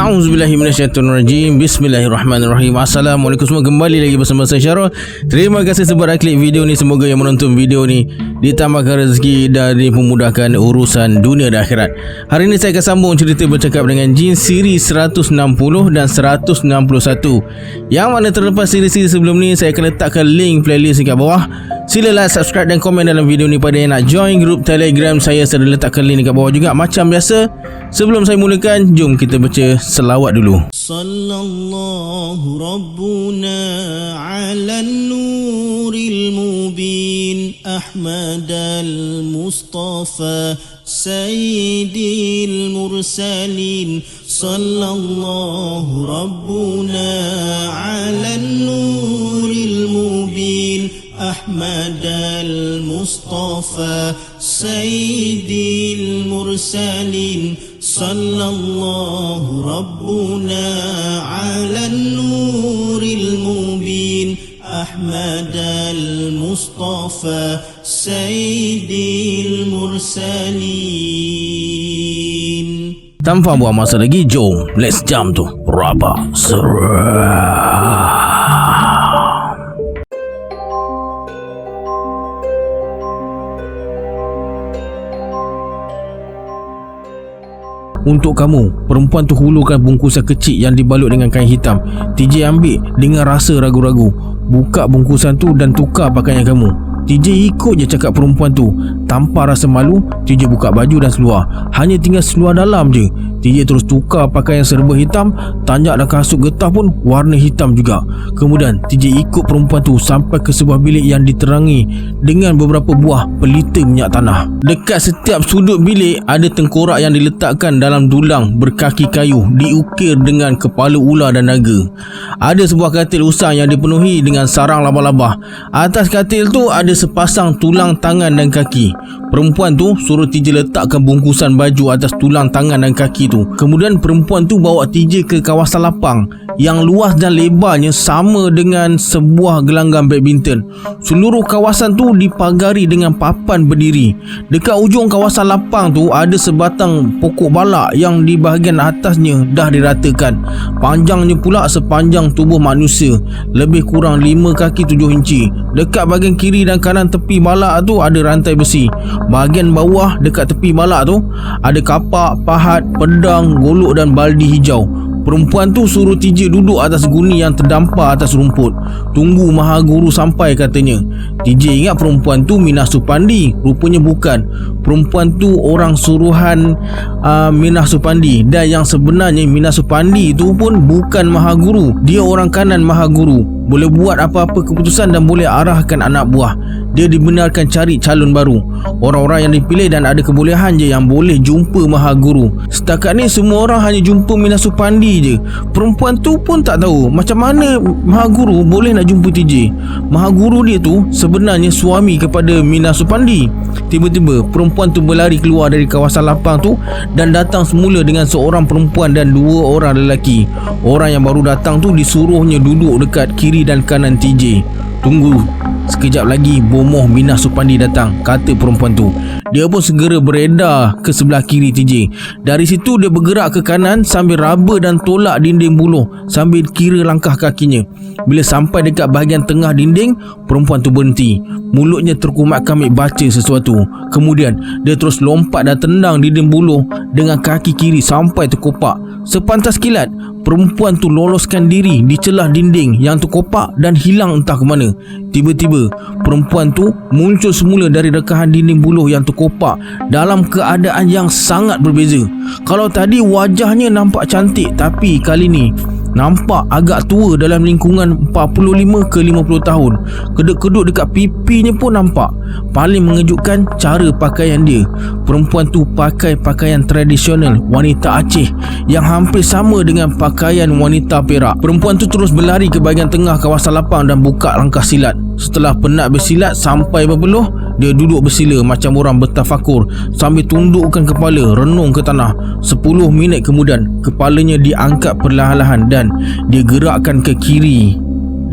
A'udzubillahiminasyaitonirrajim. Bismillahirrahmanirrahim. Assalamualaikum semua, kembali lagi bersama saya Syarul. Terima kasih sebab dah klik video ni. Semoga yang menonton video ni ditambahkan rezeki dan dimudahkan urusan dunia dan akhirat. Hari ini saya akan sambung cerita bercakap dengan jin siri 160 dan 161. Yang mana terlepas siri-siri sebelum ni, saya akan letakkan link playlist dekat bawah. Sila like, subscribe dan komen dalam video ni. Pada yang nak join grup Telegram saya sudah letakkan link dekat bawah juga. Macam biasa, sebelum saya mulakan, jom kita baca selawat dulu. Sallallahu Rabbuna ala nuril mubin Ahmad al-Mustafa Sayyidil Mursalin. Sallallahu Rabbuna ala nuril mubin Ahmad al-Mustafa Sayyidil Mursalin. Sallallahu Rabbuna ala nuril mubin Ahmad al-Mustafa Sayyidil Mursalin. Tanpa buang masa lagi, jom let's jump to Rabah Serah. Untuk kamu, perempuan tu hulurkan bungkusan kecil yang dibalut dengan kain hitam. TJ ambil dengan rasa ragu-ragu, buka bungkusan tu dan tukar pakaian kamu. TJ ikut je cakap perempuan tu. Tanpa rasa malu, TJ buka baju dan seluar. Hanya tinggal seluar dalam je. TJ terus tukar pakaian serba hitam. Tanjak dan kasut getah pun warna hitam juga. Kemudian TJ ikut perempuan tu sampai ke sebuah bilik yang diterangi dengan beberapa buah pelita minyak tanah. Dekat setiap sudut bilik ada tengkorak yang diletakkan dalam dulang berkaki kayu, diukir dengan kepala ular dan naga. Ada sebuah katil usang yang dipenuhi dengan sarang laba-laba. Atas katil tu ada sepasang tulang tangan dan kaki. Perempuan tu suruh TJ letakkan bungkusan baju atas tulang tangan dan kaki tu. Kemudian perempuan tu bawa TJ ke kawasan lapang yang luas dan lebarnya sama dengan sebuah gelanggang badminton. Seluruh kawasan tu dipagari dengan papan berdiri. Dekat ujung kawasan lapang tu ada sebatang pokok balak yang di bahagian atasnya dah diratakan. Panjangnya pula sepanjang tubuh manusia, lebih kurang 5 kaki 7 inci. Dekat bahagian kiri dan kanan tepi balak tu ada rantai besi. Bahagian bawah dekat tepi balak tu ada kapak, pahat, pedang, golok dan baldi hijau. Perempuan tu suruh TJ duduk atas guni yang terdampar atas rumput. Tunggu Maha Guru sampai, katanya. TJ ingat perempuan tu Minah Supandi. Rupanya bukan. Perempuan tu orang suruhan Minah Supandi. Dan yang sebenarnya Minah Supandi tu pun bukan Maha Guru. Dia orang kanan Maha Guru. Boleh buat apa-apa keputusan dan boleh arahkan anak buah. Dia dibenarkan cari calon baru. Orang-orang yang dipilih dan ada kebolehan je yang boleh jumpa Maha Guru. Setakat ni semua orang hanya jumpa Minah Supandi je. Perempuan tu pun tak tahu macam mana Maha Guru boleh nak jumpa TJ. Maha Guru dia tu sebenarnya suami kepada Minah Supandi. Tiba-tiba perempuan tu berlari keluar dari kawasan lapang tu dan datang semula dengan seorang perempuan dan 2 orang lelaki. Orang yang baru datang tu disuruhnya duduk dekat kiri dan kanan TJ. Tunggu, sekejap lagi bomoh Minah Supandi datang, kata perempuan tu. Dia pun segera beredar ke sebelah kiri TJ. Dari situ dia bergerak ke kanan sambil raba dan tolak dinding buluh sambil kira langkah kakinya. Bila sampai dekat bahagian tengah dinding, perempuan tu berhenti. Mulutnya terkumat kamik baca sesuatu. Kemudian dia terus lompat dan tendang dinding buluh dengan kaki kiri sampai terkopak. Sepantas kilat, perempuan tu loloskan diri di celah dinding yang terkopak dan hilang entah ke mana. Tiba-tiba perempuan tu muncul semula dari rekahan dinding buluh yang terkopak dalam keadaan yang sangat berbeza. Kalau tadi wajahnya nampak cantik, tapi kali ni nampak agak tua dalam lingkungan 45 ke 50 tahun. Kedut-kedut dekat pipinya pun nampak. Paling mengejutkan cara pakaian dia. Perempuan tu pakai pakaian tradisional wanita Aceh yang hampir sama dengan pakaian wanita Perak. Perempuan tu terus berlari ke bahagian tengah kawasan lapang dan buka langkah silat. Setelah penat bersilat sampai berpeluh, dia duduk bersila macam orang bertafakur sambil tundukkan kepala renung ke tanah. 10 minit kemudian, kepalanya diangkat perlahan-lahan dan dia gerakkan ke kiri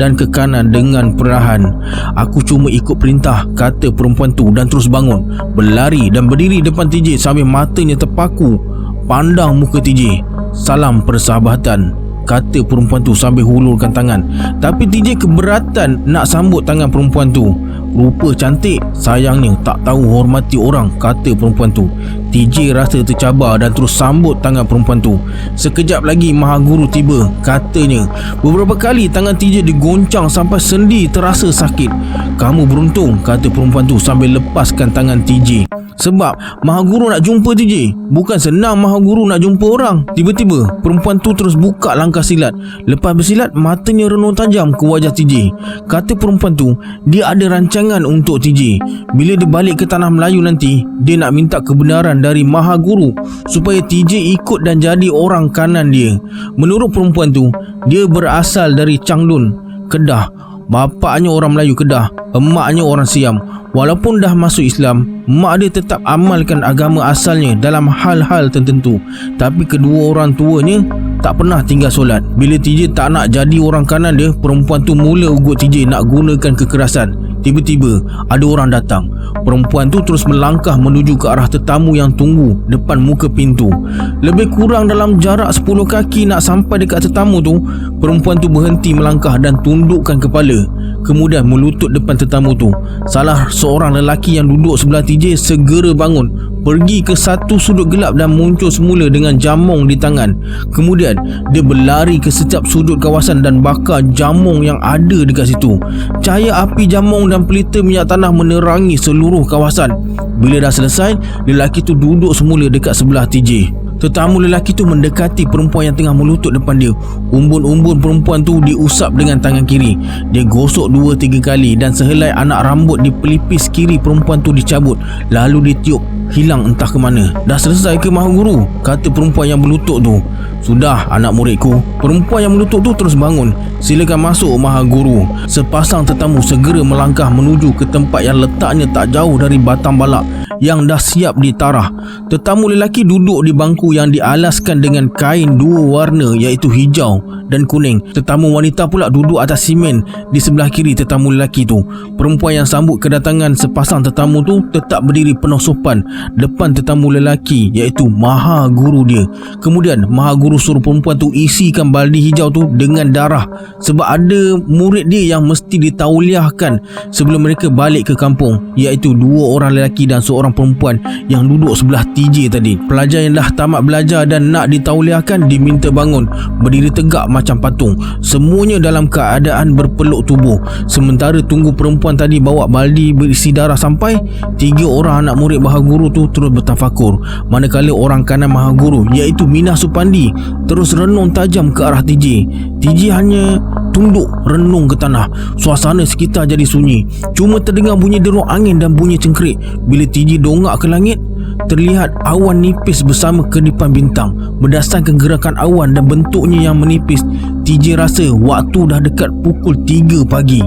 dan ke kanan dengan perlahan. Aku cuma ikut perintah, kata perempuan tu dan terus bangun, berlari dan berdiri depan TJ sambil matanya terpaku pandang muka TJ. Salam persahabatan, kata perempuan tu sambil hulurkan tangan. Tapi TJ keberatan nak sambut tangan perempuan tu. Rupa cantik, sayangnya tak tahu hormati orang, kata perempuan tu. TJ rasa tercabar dan terus sambut tangan perempuan tu. Sekejap lagi Maha Guru tiba. Katanya, beberapa kali tangan TJ digoncang sampai sendi terasa sakit. Kamu beruntung, kata perempuan tu sambil lepaskan tangan TJ. Sebab Maha Guru nak jumpa TJ. Bukan senang Maha Guru nak jumpa orang. Tiba-tiba perempuan tu terus buka langkah silat. Lepas bersilat, matanya renung tajam ke wajah TJ. Kata perempuan tu, dia ada rancangan untuk TJ. Bila dia balik ke tanah Melayu nanti, dia nak minta kebenaran dari Maha Guru supaya TJ ikut dan jadi orang kanan dia. Menurut perempuan tu, dia berasal dari Changlun, Kedah. Bapaknya orang Melayu Kedah, emaknya orang Siam. Walaupun dah masuk Islam, mak dia tetap amalkan agama asalnya dalam hal-hal tertentu. Tapi kedua orang tuanya tak pernah tinggal solat. Bila TJ tak nak jadi orang kanan dia, perempuan tu mula ugut TJ nak gunakan kekerasan. Tiba-tiba ada orang datang. Perempuan tu terus melangkah menuju ke arah tetamu yang tunggu depan muka pintu. Lebih kurang dalam jarak 10 kaki nak sampai dekat tetamu tu, perempuan tu berhenti melangkah dan tundukkan kepala. Kemudian melutut depan tetamu tu. Salah seorang lelaki yang duduk sebelah TJ segera bangun, pergi ke satu sudut gelap dan muncul semula dengan jamong di tangan. Kemudian dia berlari ke setiap sudut kawasan dan bakar jamong yang ada dekat situ. Cahaya api jamong dan pelita minyak tanah menerangi seluruh kawasan. Bila dah selesai, lelaki tu duduk semula dekat sebelah TJ. Tetamu lelaki tu mendekati perempuan yang tengah melutut depan dia. Umbun-umbun perempuan tu diusap dengan tangan kiri. Dia gosok 2-3 kali dan sehelai anak rambut di pelipis kiri perempuan tu dicabut. Lalu ditiup, hilang entah ke mana. Dah selesai ke Maha Guru? Kata perempuan yang berlutut tu. Sudah anak muridku. Perempuan yang melutut tu terus bangun. Silakan masuk Maha Guru. Sepasang tetamu segera melangkah menuju ke tempat yang letaknya tak jauh dari batang balak yang dah siap ditarah. Tetamu lelaki duduk di bangku yang dialaskan dengan kain 2 warna, iaitu hijau dan kuning. Tetamu wanita pula duduk atas simen di sebelah kiri tetamu lelaki tu. Perempuan yang sambut kedatangan sepasang tetamu tu tetap berdiri penuh sopan depan tetamu lelaki, iaitu Maha Guru dia. Kemudian Maha Guru suruh perempuan tu isikan baldi hijau tu dengan darah, sebab ada murid dia yang mesti ditauliahkan sebelum mereka balik ke kampung, iaitu 2 orang lelaki dan seorang perempuan yang duduk sebelah TJ tadi. Pelajar yang dah tamat belajar dan nak ditauliahkan diminta bangun, berdiri tegak macam patung. Semuanya dalam keadaan berpeluk tubuh. Sementara tunggu perempuan tadi bawa baldi berisi darah sampai, 3 orang anak murid Maha Guru tu terus bertafakur. Manakala orang kanan Maha Guru, iaitu Minah Supandi, terus renung tajam ke arah TJ. TJ hanya tunduk renung ke tanah. Suasana sekitar jadi sunyi. Cuma terdengar bunyi derung angin dan bunyi cengkerik. Bila TJ dongak ke langit, terlihat awan nipis bersama kedipan bintang. Berdasarkan gerakan awan dan bentuknya yang menipis, TJ rasa waktu dah dekat pukul 3 pagi.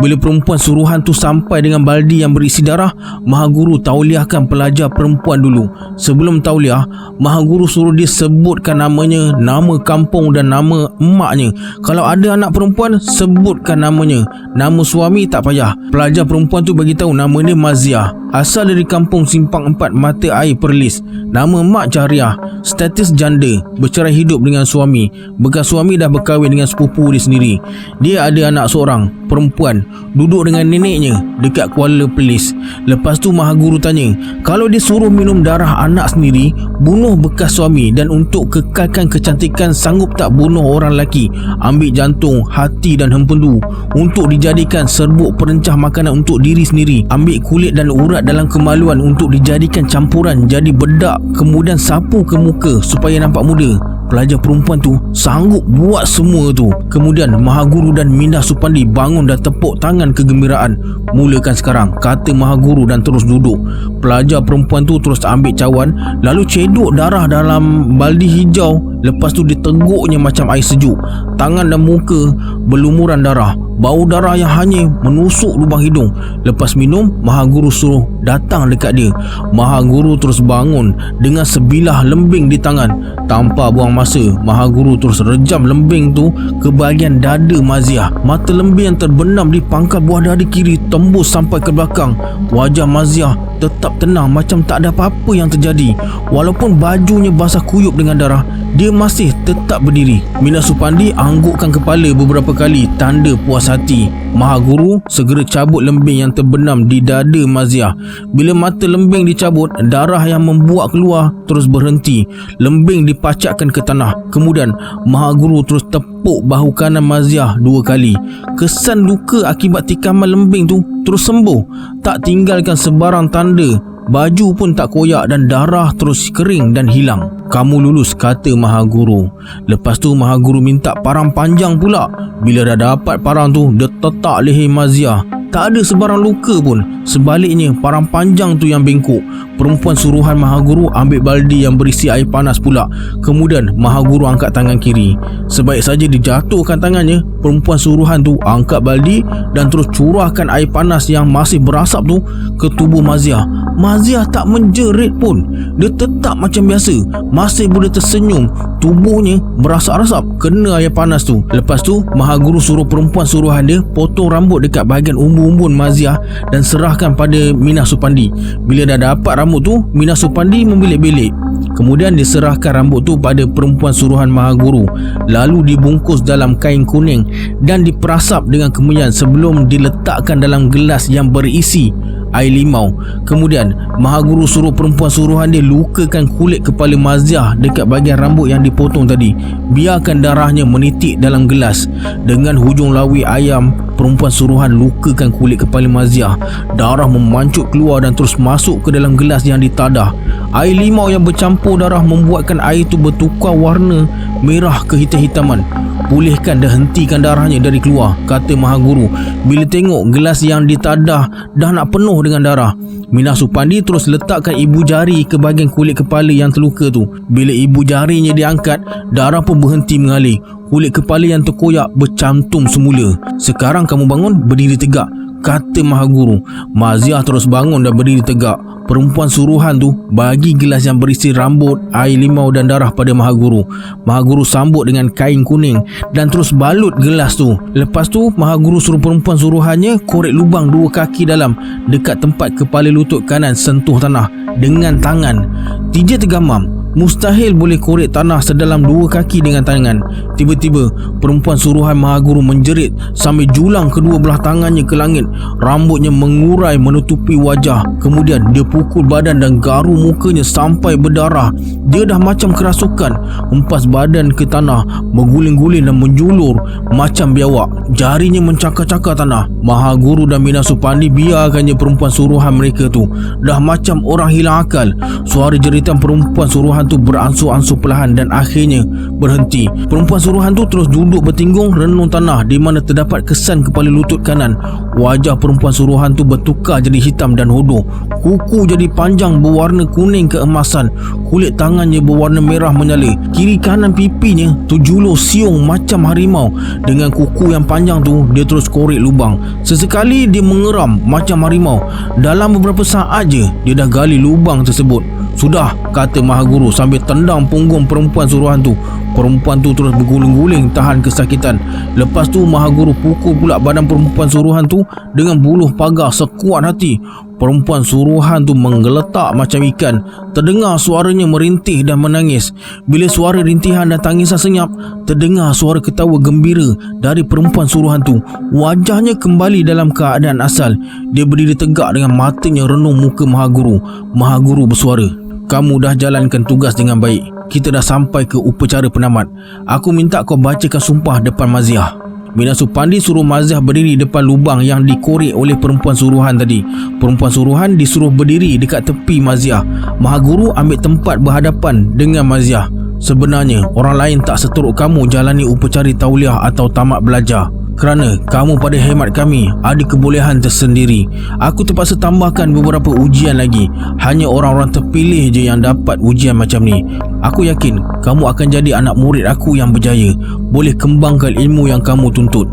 Bila perempuan suruhan tu sampai dengan baldi yang berisi darah, Maha Guru tauliahkan pelajar perempuan dulu. Sebelum tauliah, Maha Guru suruh dia sebutkan namanya, nama kampung dan nama emaknya. Kalau ada anak perempuan, sebutkan namanya. Nama suami tak payah. Pelajar perempuan tu bagi tahu nama dia Maziah, asal dari kampung Simpang 4 Mata Air Perlis. Nama mak Jariah, status janda, bercerai hidup dengan suami. Bekas suami dah berkahwin dengan sepupu dia sendiri. Dia ada anak seorang perempuan, duduk dengan neneknya dekat Kuala Perlis. Lepas tu Maha Guru tanya, kalau dia suruh minum darah anak sendiri, bunuh bekas suami, dan untuk kekalkan kecantikan sanggup tak bunuh orang lelaki, ambil jantung, hati dan hempedu untuk dijadikan serbuk perencah makanan untuk diri sendiri, ambil kulit dan urat dalam kemaluan untuk dijadikan campuran jadi bedak, kemudian sapu ke muka supaya nampak muda. Pelajar perempuan tu sanggup buat semua tu. Kemudian Maha Guru dan Minah Supandi bangun dan tepuk tangan kegembiraan. Mulakan sekarang, kata Maha Guru dan terus duduk. Pelajar perempuan tu terus ambil cawan, lalu cedok darah dalam baldi hijau. Lepas tu diteguknya macam air sejuk. Tangan dan muka berlumuran darah. Bau darah yang hanyir menusuk lubang hidung. Lepas minum, Mahaguru suruh datang dekat dia. Mahaguru terus bangun dengan sebilah lembing di tangan. Tanpa buang masa, Mahaguru terus rejam lembing tu ke bahagian dada Maziah. Mata lembing yang terbenam di pangkal buah dada kiri tembus sampai ke belakang. Wajah Maziah tetap tenang macam tak ada apa-apa yang terjadi. Walaupun bajunya basah kuyup dengan darah, dia masih tetap berdiri. Mina Supandi anggukkan kepala beberapa kali tanda puas hati. Mahaguru segera cabut lembing yang terbenam di dada Maziah. Bila mata lembing dicabut, darah yang membuak keluar terus berhenti. Lembing dipacakkan ke tanah. Kemudian Mahaguru terus tepuk bahu kanan Maziah 2 kali. Kesan luka akibat tikaman lembing tu terus sembuh. Tak tinggalkan sebarang tanda. Baju pun tak koyak dan darah terus kering dan hilang. Kamu lulus, kata Mahaguru. Lepas tu Mahaguru minta parang panjang pula. Bila dah dapat parang tu, dia tetak leher Maziah. Tak ada sebarang luka pun. Sebaliknya, parang panjang tu yang bengkok. Perempuan suruhan Mahaguru ambil baldi yang berisi air panas pula. Kemudian Mahaguru angkat tangan kiri. Sebaik saja dijatuhkan tangannya, perempuan suruhan tu angkat baldi dan terus curahkan air panas yang masih berasap tu ke tubuh Maziah. Maziah tak menjerit pun. Dia tetap macam biasa, masih boleh tersenyum. Tubuhnya berasap-rasap kena air panas tu. Lepas tu Mahaguru suruh perempuan suruhan dia potong rambut dekat bahagian umbun Maziah dan serahkan pada Mina Supandi. Bila dah dapat rambut tu, Mina Supandi membelik-belik. Kemudian diserahkan rambut tu pada perempuan suruhan Mahaguru, lalu dibungkus dalam kain kuning dan diperasap dengan kemudian sebelum diletakkan dalam gelas yang berisi air limau. Kemudian Mahaguru suruh perempuan suruhan dia lukakan kulit kepala Maziah dekat bahagian rambut yang dipotong tadi. Biarkan darahnya menitik dalam gelas. Dengan hujung lawi ayam, perempuan suruhan lukakan kulit kepala Maziah. Darah memancut keluar dan terus masuk ke dalam gelas yang ditadah. Air limau yang bercampur darah membuatkan air itu bertukar warna merah kehitam-hitaman. Pulihkan dan hentikan darahnya dari keluar, kata Mahaguru. Bila tengok gelas yang ditadah dah nak penuh dengan darah, Mina Supandi terus letakkan ibu jari ke bahagian kulit kepala yang terluka tu. Bila ibu jarinya diangkat, darah pun berhenti mengalir. Kulit kepala yang terkoyak bercantum semula. Sekarang kamu bangun, berdiri tegak, kata Mahaguru. Maziah terus bangun dan berdiri tegak. Perempuan suruhan tu bagi gelas yang berisi rambut, air limau dan darah pada Mahaguru. Mahaguru sambut dengan kain kuning dan terus balut gelas tu. Lepas tu Mahaguru suruh perempuan suruhannya korek lubang 2 kaki dalam dekat tempat kepala lutut kanan sentuh tanah dengan tangan. TJ tergamam. Mustahil boleh korek tanah sedalam 2 kaki dengan tangan. Tiba-tiba perempuan suruhan Mahaguru menjerit sambil julang kedua belah tangannya ke langit. Rambutnya mengurai menutupi wajah. Kemudian dia pukul badan dan garu mukanya sampai berdarah. Dia dah macam kerasukan, hempas badan ke tanah, berguling-guling dan menjulur macam biawak. Jarinya mencakar-cakar tanah. Mahaguru dan Mina Supandi biarkannya perempuan suruhan mereka tu. Dah macam orang hilang akal. Suara jeritan perempuan suruhan tu beransur-ansur perlahan dan akhirnya berhenti. Perempuan suruhan tu terus duduk bertinggung renung tanah di mana terdapat kesan kepala lutut kanan. Wajah perempuan suruhan tu bertukar jadi hitam dan hodoh. Kuku jadi panjang berwarna kuning keemasan. Kulit tangannya berwarna merah menyala. Kiri kanan pipinya tu julur siung macam harimau. Dengan kuku yang panjang tu, dia terus korek lubang. Sesekali dia mengeram macam harimau. Dalam beberapa saat je dia dah gali lubang tersebut. Sudah, kata Mahaguru sambil tendang punggung perempuan suruhan tu. Perempuan tu terus berguling-guling tahan kesakitan. Lepas tu Mahaguru pukul pula badan perempuan suruhan tu dengan buluh pagar sekuat hati. Perempuan suruhan tu menggeletak macam ikan. Terdengar suaranya merintih dan menangis. Bila suara rintihan dan tangisan senyap, terdengar suara ketawa gembira dari perempuan suruhan tu. Wajahnya kembali dalam keadaan asal. Dia berdiri tegak dengan matanya renung muka Mahaguru. Mahaguru bersuara, kamu dah jalankan tugas dengan baik. Kita dah sampai ke upacara penamat. Aku minta kau bacakan sumpah depan Maziah. Mina Supandi suruh Maziah berdiri depan lubang yang dikorek oleh perempuan suruhan tadi. Perempuan suruhan disuruh berdiri dekat tepi Maziah. Mahaguru ambil tempat berhadapan dengan Maziah. Sebenarnya orang lain tak seteruk kamu jalani upacara tauliah atau tamat belajar, kerana kamu pada hemat kami ada kebolehan tersendiri. Aku terpaksa tambahkan beberapa ujian lagi. Hanya orang-orang terpilih je yang dapat ujian macam ni. Aku yakin kamu akan jadi anak murid aku yang berjaya, boleh kembangkan ilmu yang kamu tuntut.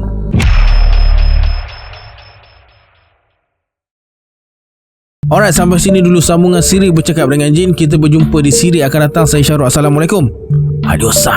Alright, sampai sini dulu sambungan Siri bercakap dengan Jin. Kita berjumpa di siri akan datang. Saya Syarul. Assalamualaikum. Adios.